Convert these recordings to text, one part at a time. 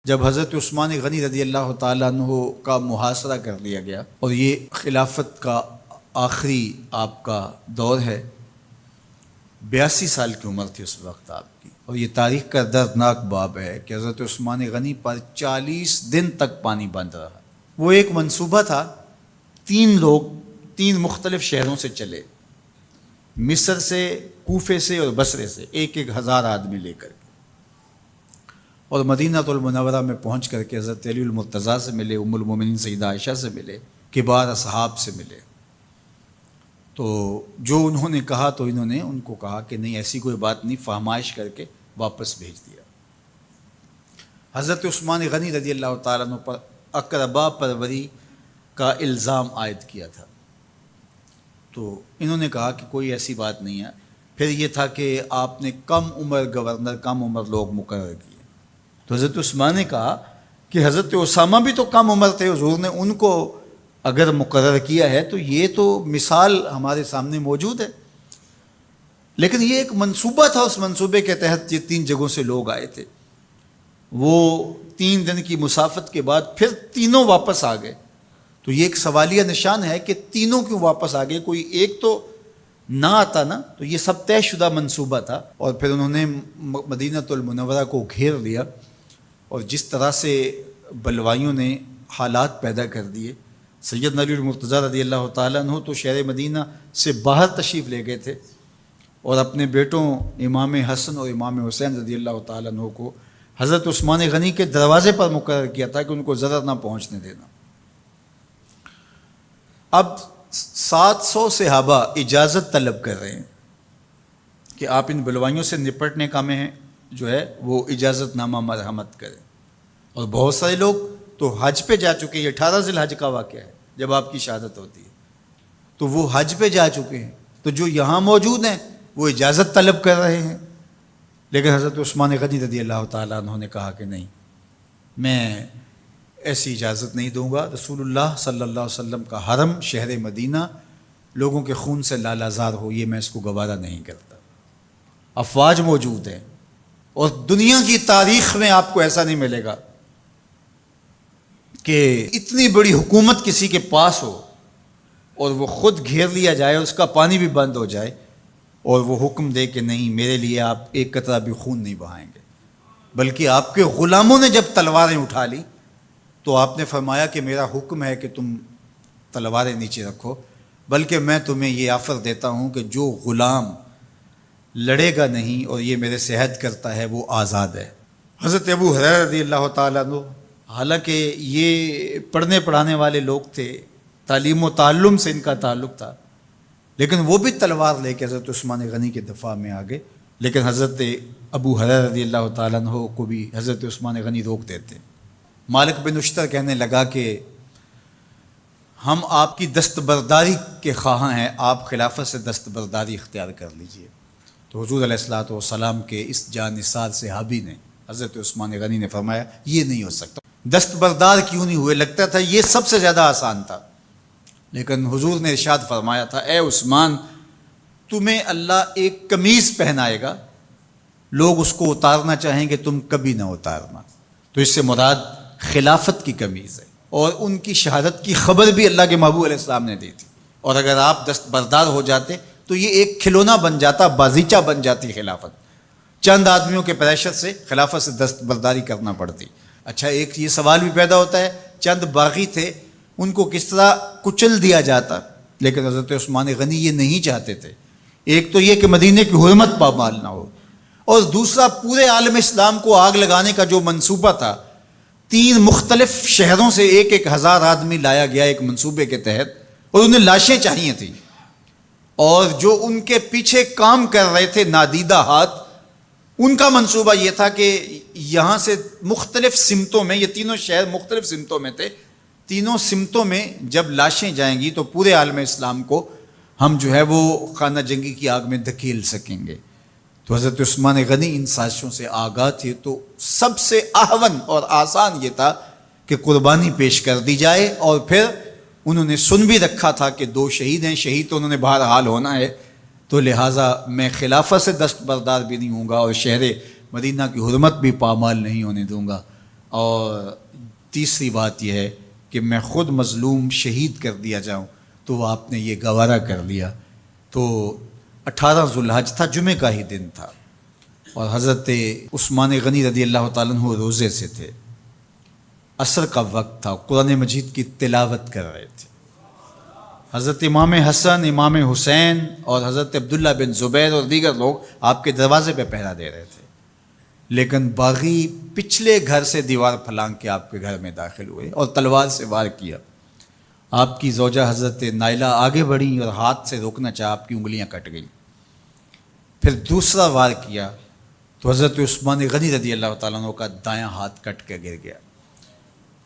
جب حضرت عثمان غنی رضی اللہ تعالیٰ عنہ کا محاصرہ کر لیا گیا اور یہ خلافت کا آخری آپ کا دور ہے، 82 سال کی عمر تھی اس وقت آپ کی، اور یہ تاریخ کا دردناک باب ہے کہ حضرت عثمان غنی پر 40 دن تک پانی بند رہا۔ وہ ایک منصوبہ تھا، 3 لوگ 3 مختلف شہروں سے چلے، مصر سے، کوفے سے اور بصرے سے، 1,000 آدمی لے کر کے، اور مدینہ المنورہ میں پہنچ کر کے حضرت علی المرتضیٰ سے ملے، ام المومنین سیدہ عائشہ سے ملے، کبار اصحاب سے ملے۔ تو جو انہوں نے کہا تو انہوں نے ان کو کہا کہ نہیں، ایسی کوئی بات نہیں، فہمائش کر کے واپس بھیج دیا۔ حضرت عثمان غنی رضی اللہ تعالیٰ عنہ پر اقربا پروری کا الزام عائد کیا تھا، تو انہوں نے کہا کہ کوئی ایسی بات نہیں ہے۔ پھر یہ تھا کہ آپ نے کم عمر گورنر، کم عمر لوگ مقرر کیے، تو حضرت عثمان نے کہا کہ حضرت اسامہ بھی تو کم عمر تھے، حضور نے ان کو اگر مقرر کیا ہے تو یہ تو مثال ہمارے سامنے موجود ہے۔ لیکن یہ ایک منصوبہ تھا، اس منصوبے کے تحت یہ 3 جگہوں سے لوگ آئے تھے۔ وہ 3 دن کی مسافت کے بعد پھر تینوں واپس آ گئے، تو یہ ایک سوالیہ نشان ہے کہ تینوں کیوں واپس آ گئے، کوئی ایک تو نہ آتا نا۔ تو یہ سب طے شدہ منصوبہ تھا، اور پھر انہوں نے مدینہ المنورہ کو گھیر لیا، اور جس طرح سے بلوائیوں نے حالات پیدا کر دیے۔ سیدنا علی المرتضیٰ رضی اللہ تعالیٰ عنہ تو شہر مدینہ سے باہر تشریف لے گئے تھے، اور اپنے بیٹوں امام حسن اور امام حسین رضی اللہ تعالیٰ عنہ کو حضرت عثمان غنی کے دروازے پر مقرر کیا تھا کہ ان کو ضرر نہ پہنچنے دینا۔ اب 700 صحابہ اجازت طلب کر رہے ہیں کہ آپ ان بلوائیوں سے نپٹنے کا میں جو ہے وہ اجازت نامہ مرحمت کریں، اور بہت سارے لوگ تو حج پہ جا چکے ہیں۔ یہ 18 ذی الحج کا واقعہ ہے جب آپ کی شہادت ہوتی ہے، تو وہ حج پہ جا چکے ہیں، تو جو یہاں موجود ہیں وہ اجازت طلب کر رہے ہیں۔ لیکن حضرت عثمان غنی رضی اللہ تعالیٰ عنہ نے کہا کہ نہیں، میں ایسی اجازت نہیں دوں گا۔ رسول اللہ صلی اللہ علیہ وسلم کا حرم شہر مدینہ لوگوں کے خون سے لالازار ہو، یہ میں اس کو گوارا نہیں کرتا۔ افواج موجود ہیں، اور دنیا کی تاریخ میں آپ کو ایسا نہیں ملے گا کہ اتنی بڑی حکومت کسی کے پاس ہو اور وہ خود گھیر لیا جائے، اس کا پانی بھی بند ہو جائے، اور وہ حکم دے کہ نہیں، میرے لیے آپ ایک قطرہ بھی خون نہیں بہائیں گے۔ بلکہ آپ کے غلاموں نے جب تلواریں اٹھا لی تو آپ نے فرمایا کہ میرا حکم ہے کہ تم تلواریں نیچے رکھو، بلکہ میں تمہیں یہ آفر دیتا ہوں کہ جو غلام لڑے گا نہیں اور یہ میرے سے عہد کرتا ہے وہ آزاد ہے۔ حضرت ابو ہریرہ رضی اللہ تعالیٰ عنہ، حالانکہ یہ پڑھنے پڑھانے والے لوگ تھے، تعلیم و تعلم سے ان کا تعلق تھا، لیکن وہ بھی تلوار لے کے حضرت عثمان غنی کے دفاع میں آ گئے۔ لیکن حضرت ابو ہریرہ رضی اللہ تعالیٰ عنہ کو بھی حضرت عثمان غنی روک دیتے۔ مالک بن اشتر کہنے لگا کہ ہم آپ کی دستبرداری کے خواہاں ہیں، آپ خلافت سے دستبرداری اختیار کر لیجئے۔ تو حضور علیہ الصلوۃ والسلام کے اس جانثار صحابی نے، حضرت عثمان غنی نے فرمایا یہ نہیں ہو سکتا۔ دستبردار کیوں نہیں ہوئے؟ لگتا تھا یہ سب سے زیادہ آسان تھا، لیکن حضور نے ارشاد فرمایا تھا، اے عثمان، تمہیں اللہ ایک قمیض پہنائے گا، لوگ اس کو اتارنا چاہیں گے، تم کبھی نہ اتارنا۔ تو اس سے مراد خلافت کی قمیض ہے، اور ان کی شہادت کی خبر بھی اللہ کے محبوب علیہ السلام نے دی تھی، اور اگر آپ دستبردار ہو جاتے تو یہ ایک کھلونا بن جاتا، بازیچہ بن جاتی خلافت۔ چند آدمیوں کے پریشر سے خلافت سے دستبرداری کرنا پڑتی۔ اچھا، ایک یہ سوال بھی پیدا ہوتا ہے، چند باغی تھے، ان کو کس طرح کچل دیا جاتا؟ لیکن حضرت عثمان غنی یہ نہیں چاہتے تھے۔ ایک تو یہ کہ مدینے کی حرمت پامال نہ ہو، اور دوسرا پورے عالم اسلام کو آگ لگانے کا جو منصوبہ تھا، 3 مختلف شہروں سے 1,000 آدمی لایا گیا ایک منصوبے کے تحت، اور انہیں لاشیں چاہیے تھیں، اور جو ان کے پیچھے کام کر رہے تھے نادیدہ ہاتھ، ان کا منصوبہ یہ تھا کہ یہاں سے مختلف سمتوں میں، یہ تینوں شہر مختلف سمتوں میں تھے، تینوں سمتوں میں جب لاشیں جائیں گی تو پورے عالم اسلام کو ہم جو ہے وہ خانہ جنگی کی آگ میں دھکیل سکیں گے۔ تو حضرت عثمان غنی ان سازشوں سے آگاہ تھے، تو سب سے اہون اور آسان یہ تھا کہ قربانی پیش کر دی جائے، اور پھر انہوں نے سن بھی رکھا تھا کہ 2 شہید ہیں، شہید تو انہوں نے بہرحال ہونا ہے، تو لہٰذا میں خلافت سے دستبردار بھی نہیں ہوں گا، اور شہر مدینہ کی حرمت بھی پامال نہیں ہونے دوں گا۔ اور تیسری بات یہ ہے کہ میں خود مظلوم شہید کر دیا جاؤں، تو آپ نے یہ گوارا کر لیا۔ تو 18 ذوالحج تھا، جمعہ کا ہی دن تھا، اور حضرت عثمان غنی رضی اللہ تعالیٰ عنہ روزے سے تھے، عصر کا وقت تھا، قرآن مجید کی تلاوت کر رہے تھے۔ حضرت امام حسن، امام حسین اور حضرت عبداللہ بن زبیر اور دیگر لوگ آپ کے دروازے پہ پہرا دے رہے تھے، لیکن باغی پچھلے گھر سے دیوار پھلانگ کے آپ کے گھر میں داخل ہوئے اور تلوار سے وار کیا۔ آپ کی زوجہ حضرت نائلہ آگے بڑھی اور ہاتھ سے روکنا چاہا، آپ کی انگلیاں کٹ گئیں۔ پھر دوسرا وار کیا تو حضرت عثمان غنی رضی اللہ تعالیٰ عنہ کا دایاں ہاتھ کٹ کے گر گیا۔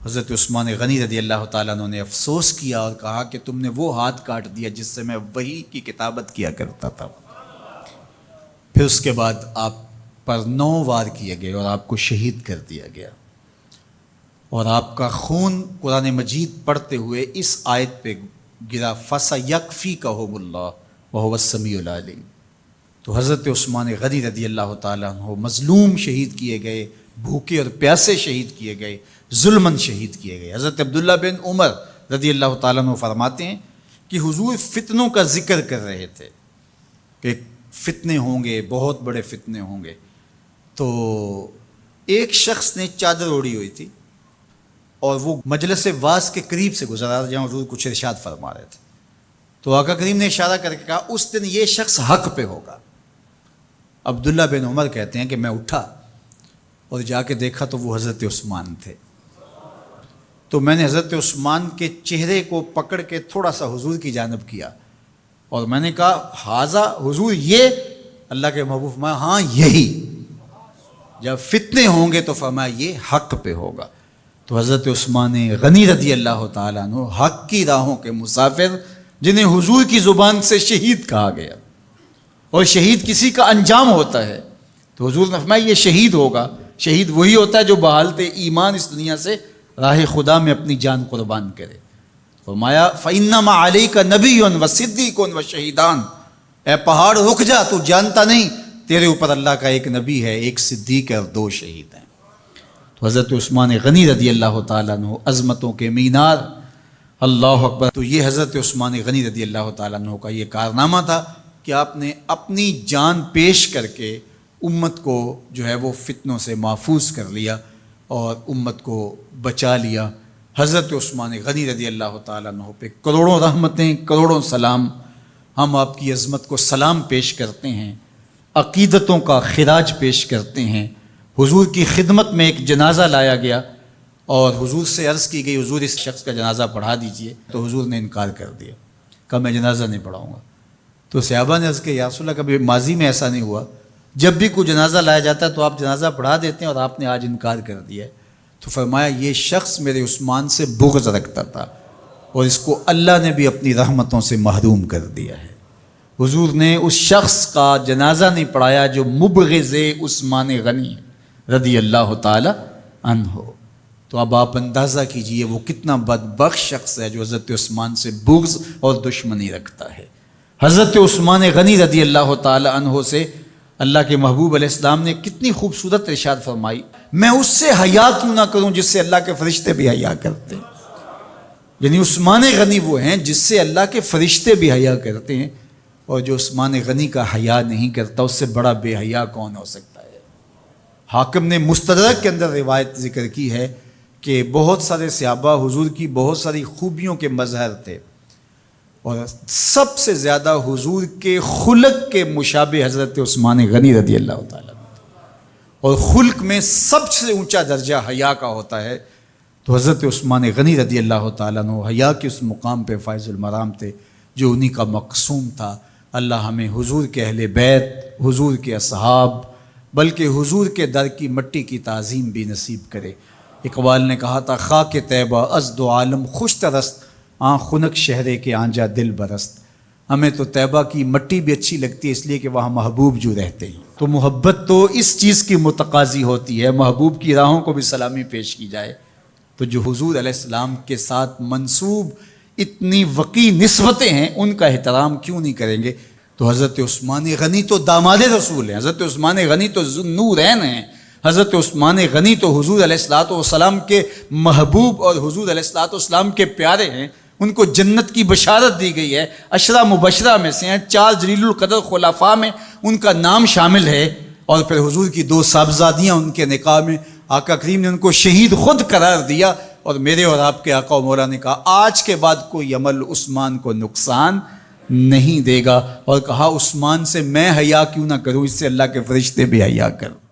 حضرت عثمان غنی رضی اللہ تعالیٰ عنہ نے افسوس کیا اور کہا کہ تم نے وہ ہاتھ کاٹ دیا جس سے میں وحی کی کتابت کیا کرتا تھا۔ پھر اس کے بعد آپ پر 9 وار کیے گئے اور آپ کو شہید کر دیا گیا، اور آپ کا خون قرآن مجید پڑھتے ہوئے اس آیت پہ گرا، فَسَيَكْفِيكَهُمُ اللَّهُ وَهُوَ السَّمِيعُ الْعَلِيمُ۔ تو حضرت عثمان غنی رضی اللہ تعالیٰ عنہ مظلوم شہید کیے گئے، بھوکے اور پیاسے شہید کیے گئے، ظلماً شہید کیے گئے۔ حضرت عبداللہ بن عمر رضی اللہ تعالیٰ عنہ فرماتے ہیں کہ حضور فتنوں کا ذکر کر رہے تھے کہ فتنے ہوں گے، بہت بڑے فتنے ہوں گے۔ تو ایک شخص نے چادر اوڑھی ہوئی تھی اور وہ مجلس واعظ کے قریب سے گزرا جہاں حضور کچھ ارشاد فرما رہے تھے، تو آقا کریم نے اشارہ کر کے کہا اس دن یہ شخص حق پہ ہوگا۔ عبداللہ بن عمر کہتے ہیں کہ میں اٹھا اور جا کے دیکھا تو وہ حضرت عثمان تھے۔ تو میں نے حضرت عثمان کے چہرے کو پکڑ کے تھوڑا سا حضور کی جانب کیا اور میں نے کہا حاذا، حضور یہ؟ اللہ کے محبوب میں ہاں یہی، جب فتنے ہوں گے تو فرمایا یہ حق پہ ہوگا۔ تو حضرت عثمان غنی رضی اللہ تعالیٰ عنہ حق کی راہوں کے مسافر، جنہیں حضور کی زبان سے شہید کہا گیا، اور شہید کسی کا انجام ہوتا ہے، تو حضور نے فرمایا یہ شہید ہوگا۔ شہید وہی ہوتا ہے جو بحالت ایمان اس دنیا سے راہ خدا میں اپنی جان قربان کرے۔ فرمایا فَإِنَّمَا عَلَيْكَ نَبِيٌّ وَصِدِّيقٌ وَشَهِيدَانٌ، اے پہاڑ رک جا، تو جانتا نہیں تیرے اوپر اللہ کا ایک نبی ہے، ایک صدیق ہے اور 2 شہید ہیں۔ تو حضرت عثمان غنی رضی اللہ تعالیٰ عنہ عظمتوں کے مینار، اللہ اکبر۔ تو یہ حضرت عثمان غنی رضی اللہ تعالیٰ عنہ کا یہ کارنامہ تھا کہ آپ نے اپنی جان پیش کر کے امت کو جو ہے وہ فتنوں سے محفوظ کر لیا اور امت کو بچا لیا۔ حضرت عثمان غنی رضی اللہ تعالیٰ عنہ پہ کروڑوں رحمتیں، کروڑوں سلام۔ ہم آپ کی عظمت کو سلام پیش کرتے ہیں، عقیدتوں کا خراج پیش کرتے ہیں۔ حضور کی خدمت میں ایک جنازہ لایا گیا اور حضور سے عرض کی گئی حضور اس شخص کا جنازہ پڑھا دیجئے، تو حضور نے انکار کر دیا، کہا میں جنازہ نہیں پڑھاؤں گا۔ تو صحابہ نے عرض کہ یا رسول اللہ کبھی ماضی میں ایسا نہیں ہوا، جب بھی کوئی جنازہ لایا جاتا ہے تو آپ جنازہ پڑھا دیتے ہیں اور آپ نے آج انکار کر دیا ہے۔ تو فرمایا یہ شخص میرے عثمان سے بغض رکھتا تھا اور اس کو اللہ نے بھی اپنی رحمتوں سے محروم کر دیا ہے۔ حضور نے اس شخص کا جنازہ نہیں پڑھایا جو مبغض عثمان غنی رضی اللہ تعالی عنہ۔ تو اب آپ اندازہ کیجئے وہ کتنا بدبخت شخص ہے جو حضرت عثمان سے بغض اور دشمنی رکھتا ہے۔ حضرت عثمان غنی رضی اللہ تعالی عنہ سے اللہ کے محبوب علیہ السلام نے کتنی خوبصورت ارشاد فرمائی، میں اس سے حیا کیوں نہ کروں جس سے اللہ کے فرشتے بھی حیا کرتے ہیں۔ یعنی عثمان غنی وہ ہیں جس سے اللہ کے فرشتے بھی حیا کرتے ہیں، اور جو عثمان غنی کا حیا نہیں کرتا اس سے بڑا بے حیا کون ہو سکتا ہے۔ حاکم نے مستدرک کے اندر روایت ذکر کی ہے کہ بہت سارے صحابہ حضور کی بہت ساری خوبیوں کے مظہر تھے، اور سب سے زیادہ حضور کے خلق کے مشابہ حضرت عثمان غنی رضی اللہ تعالیٰ، اور خلق میں سب سے اونچا درجہ حیا کا ہوتا ہے۔ تو حضرت عثمان غنی رضی اللہ تعالیٰ عنہ حیا کے اس مقام پہ فائز المرام تھے جو انہی کا مقصوم تھا۔ اللہ ہمیں حضور کے اہل بیت، حضور کے اصحاب، بلکہ حضور کے در کی مٹی کی تعظیم بھی نصیب کرے۔ اقبال نے کہا تھا خاک طیبہ از دو عالم خوش ترست، آن خنک شہرے کے آنجا دل برست۔ ہمیں تو طیبہ کی مٹی بھی اچھی لگتی ہے اس لیے کہ وہاں محبوب جو رہتے ہیں۔ تو محبت تو اس چیز کی متقاضی ہوتی ہے، محبوب کی راہوں کو بھی سلامی پیش کی جائے۔ تو جو حضور علیہ السلام کے ساتھ منسوب اتنی وقی نسبتیں ہیں ان کا احترام کیوں نہیں کریں گے؟ تو حضرت عثمان غنی تو داماد رسول ہیں، حضرت عثمان غنی تو ذو النورین ہیں، حضرت عثمان غنی تو حضور علیہ الصلوۃ والسلام کے محبوب اور حضور علیہ الصلوۃ والسلام کے پیارے ہیں، ان کو جنت کی بشارت دی گئی ہے، عشرہ مبشرہ میں سے ہیں، 4 جلیل القدر خلفاء میں ان کا نام شامل ہے، اور پھر حضور کی 2 صاحبزادیاں ان کے نکاح میں آقا کریم نے ان کو شہید خود قرار دیا، اور میرے اور آپ کے آقا و مولا نے کہا آج کے بعد کوئی عمل عثمان کو نقصان نہیں دے گا، اور کہا عثمان سے میں حیا کیوں نہ کروں، اس سے اللہ کے فرشتے بھی حیا کروں۔